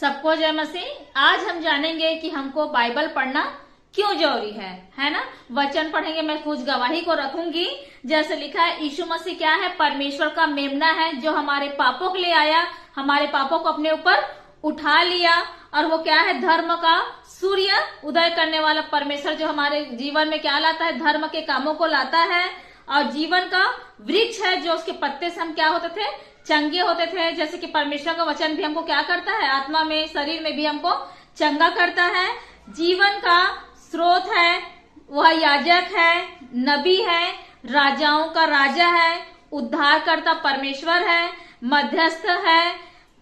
सबको जय मसीह। आज हम जानेंगे कि हमको बाइबल पढ़ना क्यों जरूरी है ना। वचन पढ़ेंगे, मैं कुछ गवाही को रखूंगी। जैसे लिखा है, यीशु मसीह क्या है? परमेश्वर का मेमना है जो हमारे पापों के लिए आया, हमारे पापों को अपने ऊपर उठा लिया। और वो क्या है? धर्म का सूर्य उदय करने वाला परमेश्वर जो हमारे जीवन में क्या लाता है? धर्म के कामों को लाता है। और जीवन का वृक्ष है जो उसके पत्ते से हम क्या होते थे? चंगे होते थे। जैसे कि परमेश्वर का वचन भी हमको क्या करता है? आत्मा में, शरीर में भी हमको चंगा करता है। जीवन का स्रोत है, वह याजक है, नबी है, राजाओं का राजा है, उद्धारकर्ता परमेश्वर है, मध्यस्थ है,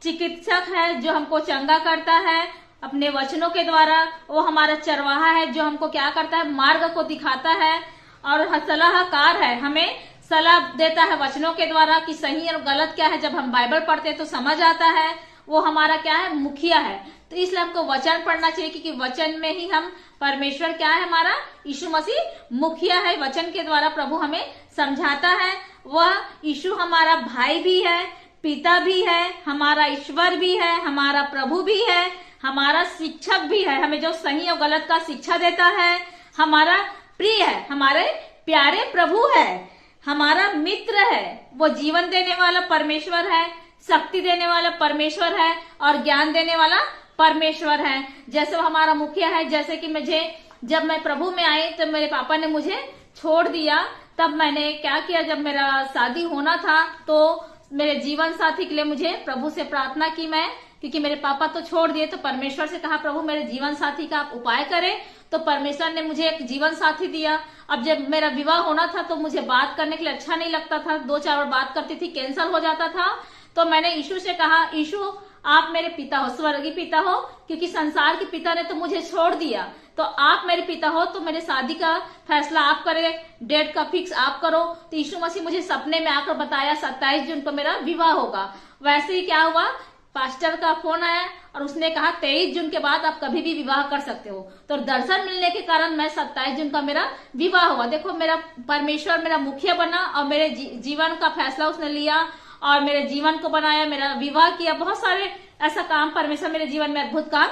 चिकित्सक है जो हमको चंगा करता है अपने वचनों के द्वारा। वो हमारा चरवाहा है जो हमको क्या करता है? मार्ग को दिखाता है। और सलाहकार है, हमें सलाह देता है वचनों के द्वारा कि सही और गलत क्या है। जब हम बाइबल पढ़ते हैं तो समझ आता है। वो हमारा क्या है? मुखिया है। तो इसलिए हमको वचन पढ़ना चाहिए क्योंकि वचन में ही हम, परमेश्वर क्या है? हमारा यीशु मसीह मुखिया है। वचन के द्वारा प्रभु हमें समझाता है। वह यीशु हमारा भाई भी है, पिता भी है, हमारा ईश्वर भी है, हमारा प्रभु भी है, हमारा शिक्षक भी है। हमें जो सही और गलत का शिक्षा देता है, हमारा प्रिय है, हमारे प्यारे प्रभु है, हमारा मित्र है। वो जीवन देने वाला परमेश्वर है, शक्ति देने वाला परमेश्वर है और ज्ञान देने वाला परमेश्वर है। जैसे वो हमारा मुखिया है। जैसे कि जब मैं प्रभु में आई तो मेरे पापा ने मुझे छोड़ दिया। तब मैंने क्या किया? जब मेरा शादी होना था तो मेरे जीवन साथी के लिए मुझे प्रभु से प्रार्थना की मैं, क्योंकि मेरे पापा तो छोड़ दिए। तो परमेश्वर से कहा, प्रभु मेरे जीवन साथी का आप उपाय करें। तो परमेश्वर ने मुझे एक जीवन साथी दिया। अब जब मेरा विवाह होना था तो मुझे बात करने के लिए अच्छा नहीं लगता था। 2-4 बार बात करती थी, कैंसल हो जाता था। तो मैंने यीशु से कहा, यीशु आप मेरे पिता हो, स्वर्गीय पिता हो, क्योंकि संसार के पिता ने तो मुझे छोड़ दिया। तो आप मेरे पिता हो, तो मेरे शादी का फैसला आप करें, डेट का फिक्स आप करो। तो यीशु मसीह मुझे सपने में आकर बताया 27 जून को मेरा विवाह होगा। वैसे ही क्या हुआ? पास्टर का फोन आया और उसने कहा 23 जून के बाद आप कभी भी विवाह कर सकते हो। तो दर्शन मिलने के कारण मैं 27 जून का मेरा विवाह हुआ। देखो, मेरा परमेश्वर मेरा मुखिया बना और मेरे जीवन का फैसला उसने लिया और मेरे जीवन को बनाया, मेरा विवाह किया। बहुत सारे ऐसा काम परमेश्वर मेरे जीवन में अद्भुत काम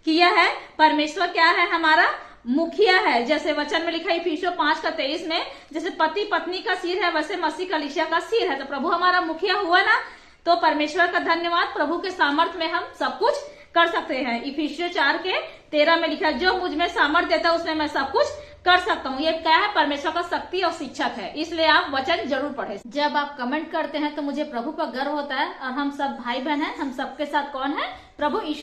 किया है। परमेश्वर क्या है? हमारा मुखिया है। जैसे वचन में लिखा है इफिसियों 5:23 में, जैसे पति पत्नी का सिर है वैसे मसीह कलीसिया का सिर है। तो प्रभु हमारा मुखिया हुआ ना। तो परमेश्वर का धन्यवाद। प्रभु के सामर्थ्य में हम सब कुछ कर सकते हैं। इफिसियों 4:13 में लिखा है, जो मुझ में सामर्थ्य देता है उसमें मैं सब कुछ कर सकता हूँ। ये क्या है? परमेश्वर का शक्ति और शिक्षक है। इसलिए आप वचन जरूर पढ़ें। जब आप कमेंट करते हैं तो मुझे प्रभु पर गर्व होता है। और हम सब भाई बहन हैं। हम सबके साथ कौन है? प्रभु यीशु।